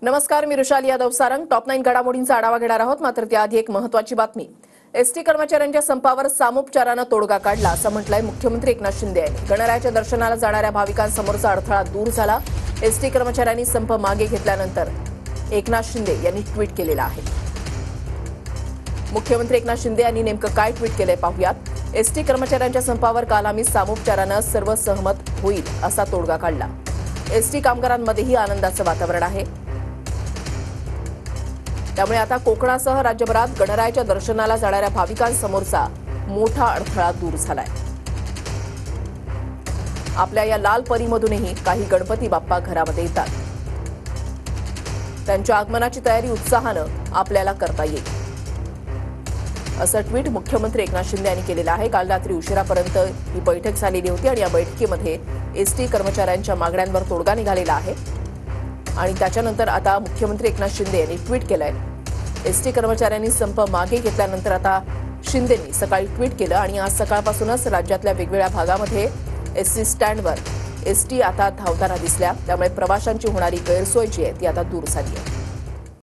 नमस्कार, मी रुशाली यादव सारंग. टॉप 9 घडामोडींचा आढावा घेणार आहोत. मात्र त्याआधी एक महत्त्वाची बातमी. एसटी कर्मचाऱ्यांच्या संपावर सामोपचारानं तोडगा काढला असं म्हटलंय मुख्यमंत्री एकनाथ शिंदे यांनी. गणरायाच्या दर्शनाला जाणाऱ्या भाविकांसमोरचा अडथळा दूर झाला. एसटी कर्मचाऱ्यांनी संप मागे घेतल्यानंतर एकनाथ शिंदे यांनी ट्विट केलेलं आहे. मुख्यमंत्री एकनाथ शिंदे यांनी नेमकं काय ट्विट केलंय पाहूयात. एसटी कर्मचाऱ्यांच्या संपावर काल आम्ही सामोपचारानं सर्व सहमत होईल असा तोडगा काढला. एसटी कामगारांमध्येही आनंदाचं वातावरण आहे. त्यामुळे आता कोकणासह राज्यभरात गणरायाच्या दर्शनाला जाणाऱ्या भाविकांसमोरचा मोठा अडथळा दूर झालाय. आपल्या या लाल परीमधूनही काही गणपती बाप्पा घरामध्ये येतात. त्यांच्या आगमनाची तयारी उत्साहानं आपल्याला करता येईल असं ट्विट मुख्यमंत्री एकनाथ शिंदे यांनी केलेलं आहे. काल रात्री उशिरापर्यंत ही बैठक झालेली होती आणि या बैठकीमध्ये एसटी कर्मचाऱ्यांच्या मागण्यांवर तोडगा निघालेला आहे. आणि त्याच्यानंतर आता मुख्यमंत्री एकनाथ शिंदे यांनी ट्विट केलंय. एसटी कर्मचाऱ्यांनी संप मागे घेतल्यानंतर आता शिंदेंनी सकाळी ट्विट केलं आणि आज सकाळपासूनच राज्यातल्या वेगवेगळ्या भागामध्ये एसटी स्टँडवर एसटी आता धावताना दिसल्या. त्यामुळे प्रवाशांची होणारी गैरसोय जी आहे ती आता दूर झाली आहे.